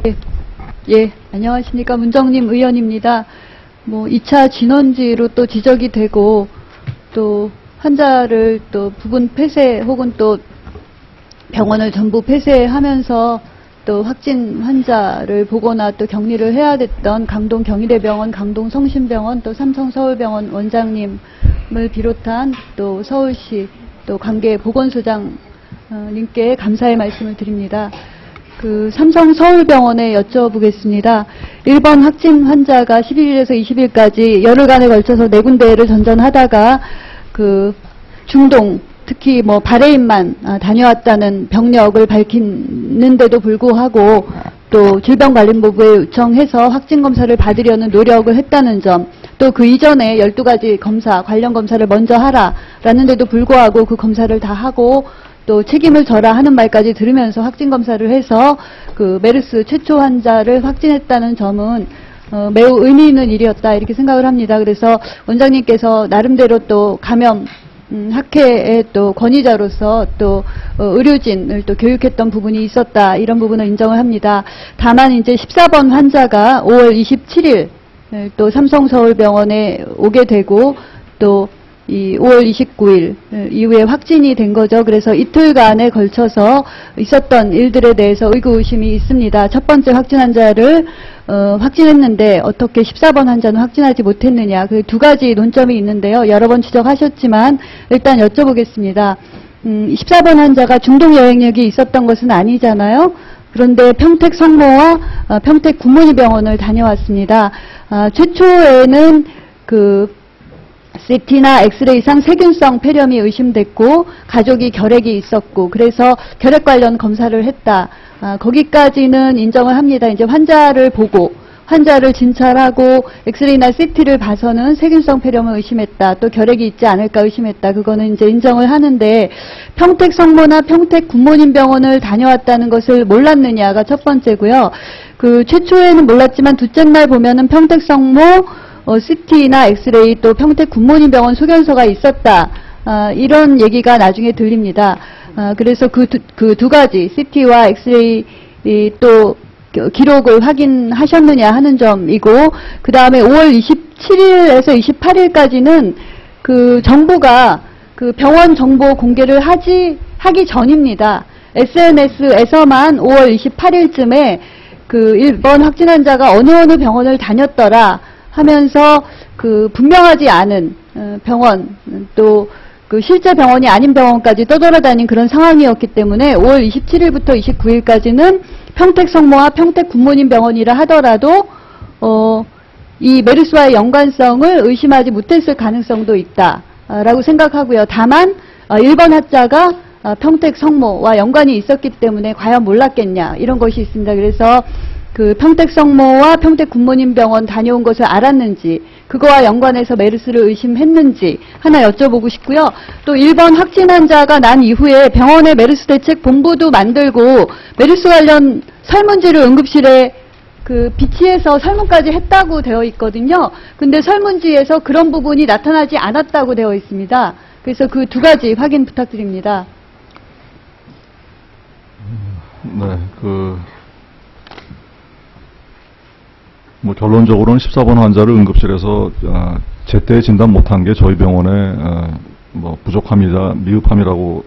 예, 안녕하십니까. 문정림 의원입니다. 2차 진원지로 또 지적이 되고, 또 환자를 또 부분 폐쇄 혹은 또 병원을 전부 폐쇄하면서 또 확진 환자를 보거나 또 격리를 해야 됐던 강동 경희대병원, 강동 성심병원, 또 삼성 서울병원 원장님을 비롯한 또 서울시 또 관계 보건소장님께 감사의 말씀을 드립니다. 삼성 서울병원에 여쭤보겠습니다. 1번 확진 환자가 11일에서 20일까지 열흘간에 걸쳐서 4군데를 전전하다가 중동, 특히 바레인만 다녀왔다는 병력을 밝히는데도 불구하고 또 질병관리본부에 요청해서 확진검사를 받으려는 노력을 했다는 점, 또 그 이전에 12가지 검사, 관련 검사를 먼저 하라라는 데도 불구하고 그 검사를 다 하고 또 책임을 져라 하는 말까지 들으면서 확진검사를 해서 메르스 최초 환자를 확진했다는 점은 매우 의미 있는 일이었다 이렇게 생각을 합니다. 그래서 원장님께서 나름대로 또 감염 학회의 또 권위자로서 또 의료진을 또 교육했던 부분이 있었다 이런 부분을 인정을 합니다. 다만 이제 14번 환자가 5월 27일 또 삼성서울병원에 오게 되고 또 이 5월 29일 이후에 확진이 된 거죠. 그래서 이틀간에 걸쳐서 있었던 일들에 대해서 의구심이 있습니다. 첫 번째 확진 환자를 확진했는데 어떻게 14번 환자는 확진하지 못했느냐. 그 두 가지 논점이 있는데요. 여러 번 지적하셨지만 일단 여쭤보겠습니다. 14번 환자가 중동 여행력이 있었던 것은 아니잖아요. 그런데 평택 성모와 평택 굿모니병원을 다녀왔습니다. 최초에는 CT나 엑스레이상 세균성 폐렴이 의심됐고 가족이 결핵이 있었고 그래서 결핵 관련 검사를 했다. 거기까지는 인정을 합니다. 이제 환자를 보고 환자를 진찰하고 엑스레이나 CT를 봐서는 세균성 폐렴을 의심했다. 또 결핵이 있지 않을까 의심했다. 그거는 이제 인정을 하는데 평택 성모나 평택 굿모닝 병원을 다녀왔다는 것을 몰랐느냐가 첫 번째고요. 최초에는 몰랐지만 둘째 날 보면은 평택 성모 CT나 엑스레이 또 평택 굿모닝 병원 소견서가 있었다. 이런 얘기가 나중에 들립니다. 그래서 그 두 가지 CT와 엑스레이 또 기록을 확인하셨느냐 하는 점이고 그 다음에 5월 27일에서 28일까지는 정부가 병원 정보 공개를 하기 전입니다. SNS에서만 5월 28일쯤에 1번 확진 환자가 어느 병원을 다녔더라 하면서 분명하지 않은 병원 또 실제 병원이 아닌 병원까지 떠돌아다닌 그런 상황이었기 때문에 5월 27일부터 29일까지는 평택 성모와 평택 굿모닝 병원이라 하더라도 이 메르스와의 연관성을 의심하지 못했을 가능성도 있다라고 생각하고요. 다만 1번 환자가 평택 성모와 연관이 있었기 때문에 과연 몰랐겠냐 이런 것이 있습니다. 그래서 평택 성모와 평택 굿모닝 병원 다녀온 것을 알았는지 그거와 연관해서 메르스를 의심했는지 하나 여쭤보고 싶고요. 또 1번 확진 환자가 난 이후에 병원의 메르스 대책 본부도 만들고 메르스 관련 설문지를 응급실에 비치해서 설문까지 했다고 되어 있거든요. 근데 설문지에서 그런 부분이 나타나지 않았다고 되어 있습니다. 그래서 그 두 가지 확인 부탁드립니다. 네, 결론적으로는 14번 환자를 응급실에서 제때 진단 못한 게 저희 병원의 부족함이다, 미흡함이라고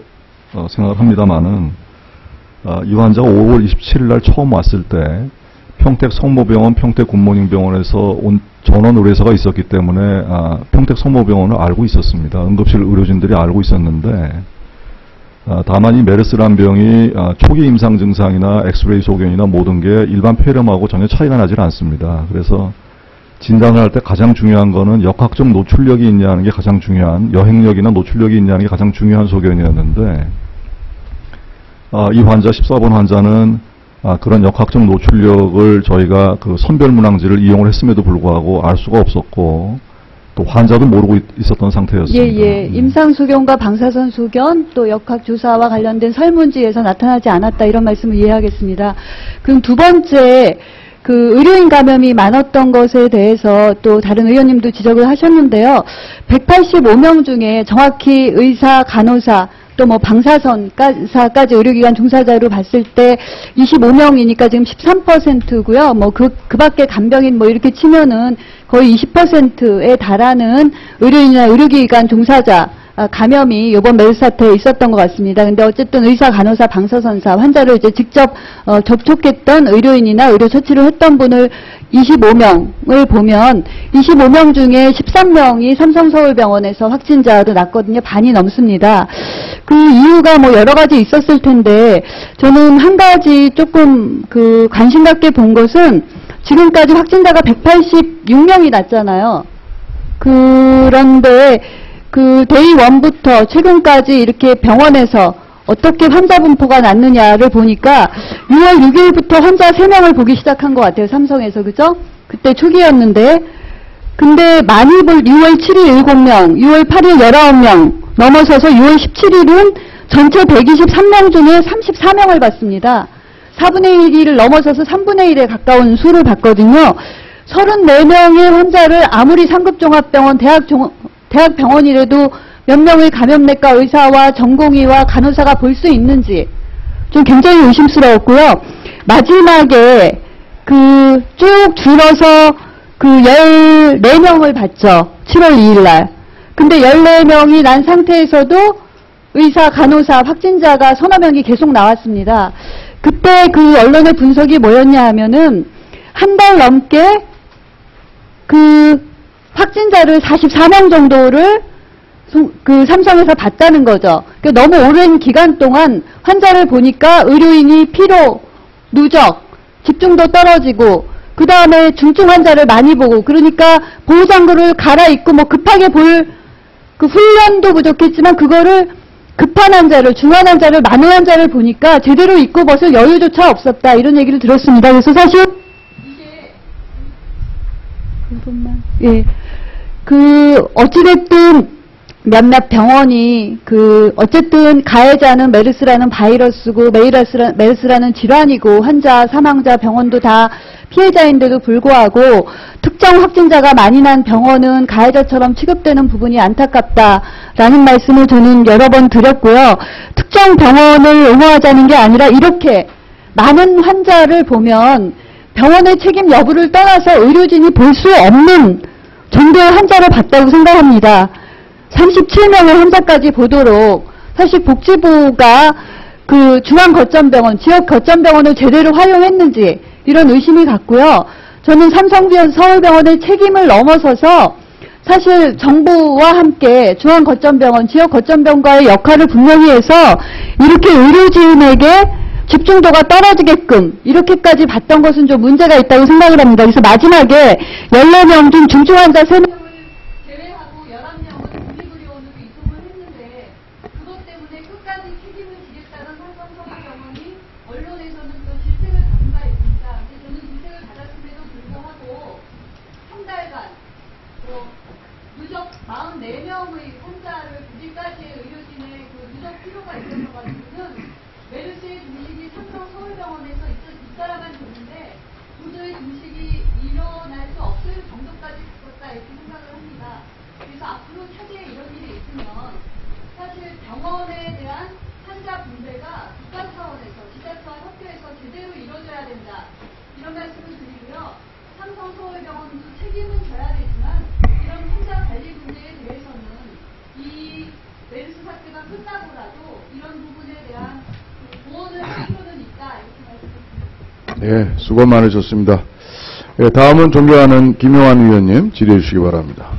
생각을 합니다만은 이 환자가 5월 27일 날 처음 왔을 때 평택 성모병원, 평택 굿모닝 병원에서 온 전원 의뢰서가 있었기 때문에 평택 성모병원을 알고 있었습니다. 응급실 의료진들이 알고 있었는데 다만 이 메르스란 병이 초기 임상 증상이나 엑스레이 소견이나 모든 게 일반 폐렴하고 전혀 차이가 나질 않습니다. 그래서 진단을 할 때 가장 중요한 거는 역학적 노출력이 있냐는 게 가장 중요한, 여행력이나 노출력이 있냐는 게 가장 중요한 소견이었는데 이 환자 14번 환자는 그런 역학적 노출력을 저희가 선별문항지를 이용을 했음에도 불구하고 알 수가 없었고 또 환자도 모르고 있었던 상태였습니다. 예. 임상 소견과 방사선 소견 또 역학 조사와 관련된 설문지에서 나타나지 않았다 이런 말씀을 이해하겠습니다. 그럼 두 번째 의료인 감염이 많았던 것에 대해서 또 다른 의원님도 지적을 하셨는데요. 185명 중에 정확히 의사, 간호사 또 뭐 방사선까지 의료기관 종사자로 봤을 때 25명이니까 지금 13%고요. 뭐 그 밖에 간병인 뭐 이렇게 치면은 거의 20%에 달하는 의료인이나 의료기관 종사자 감염이 이번 메르스 사태에 있었던 것 같습니다. 근데 어쨌든 의사, 간호사, 방사선사, 환자를 이제 직접 접촉했던 의료인이나 의료 처치를 했던 분을 25명을 보면 25명 중에 13명이 삼성서울병원에서 확진자로 났거든요. 반이 넘습니다. 그 이유가 뭐 여러 가지 있었을 텐데 저는 한 가지 조금 그 관심 갖게 본 것은 지금까지 확진자가 186명이 났잖아요. 그런데 그 데이 1부터 최근까지 이렇게 병원에서 어떻게 환자 분포가 났느냐를 보니까 6월 6일부터 환자 3명을 보기 시작한 것 같아요. 삼성에서. 그죠? 그때 초기였는데. 근데 많이 볼 6월 7일 7명, 6월 8일 19명 넘어서서 6월 17일은 전체 123명 중에 34명을 봤습니다. 4분의 1을 넘어서서 3분의 1에 가까운 수를 봤거든요. 34명의 환자를 아무리 상급종합병원, 대학병원이라도 몇 명의 감염내과 의사와 전공의와 간호사가 볼 수 있는지 좀 굉장히 의심스러웠고요. 마지막에 그 쭉 줄어서 그 14명을 봤죠. 7월 2일 날. 근데 14명이 난 상태에서도 의사, 간호사, 확진자가 서너 명이 계속 나왔습니다. 그때 그 언론의 분석이 뭐였냐 하면은 한 달 넘게 그 확진자를 44명 정도를 그 삼성에서 봤다는 거죠. 그러니까 너무 오랜 기간 동안 환자를 보니까 의료인이 피로, 누적, 집중도 떨어지고 그 다음에 중증 환자를 많이 보고 그러니까 보호장구를 갈아입고 뭐 급하게 볼 그 훈련도 부족했지만 그거를 급한 환자를, 중환 환자를, 많은 환자를 보니까 제대로 입고 벗을 여유조차 없었다 이런 얘기를 들었습니다. 그래서 사실 이게 예. 그 어찌됐든 몇몇 병원이 그 어쨌든 가해자는 메르스라는 바이러스고 메르스라는 질환이고 환자, 사망자, 병원도 다 피해자인데도 불구하고 특정 확진자가 많이 난 병원은 가해자처럼 취급되는 부분이 안타깝다라는 말씀을 저는 여러 번 드렸고요. 특정 병원을 옹호하자는 게 아니라 이렇게 많은 환자를 보면 병원의 책임 여부를 떠나서 의료진이 볼 수 없는 정도의 환자를 봤다고 생각합니다. 37명의 환자까지 보도록 사실 복지부가 그 중앙거점병원, 지역거점병원을 제대로 활용했는지 이런 의심이 갔고요. 저는 삼성서울병원의 책임을 넘어서서 사실 정부와 함께 중앙거점병원, 지역거점병원과의 역할을 분명히 해서 이렇게 의료진에게 집중도가 떨어지게끔 이렇게까지 봤던 것은 좀 문제가 있다고 생각을 합니다. 그래서 마지막에 14명 중 중증 환자 3명을 제외하고 11명은 국립의료원으로 이송을 했는데 그것 때문에 끝까지 책임을 지겠다는 삼성서울병원이 언론에서는 또 질책을 받은 바 있습니다. 저는 질책을 받았음에도 불구하고 한 달간 누적 44명의 환자를 보기까지의 의료진의 그 누적 필요가 있어서 가지고는 메르스의 중식이 삼성서울병원에서 있어야만 되는데 도저히 중식이 일어날 수 없을 정도까지 갔었다 이렇게 생각을 합니다. 그래서 앞으로 차제에 이런 일이 있으면 사실 병원에 대한 환자 분배가 국가 차원에서 지자체와 협조해서 제대로 이루어져야 된다 이런 말씀을 드리고요. 삼성서울병원도 책임은 져야 되지만 이런 환자 관리 문제에 대해서는 이 메르스 사태가 끝나고라도 이런 부분에 대한 보호를 할 필요는 있다 이렇게 말씀드립니다. 네, 수고 많으셨습니다. 다음은 존경하는 김용환 의원님 질의해 주시기 바랍니다.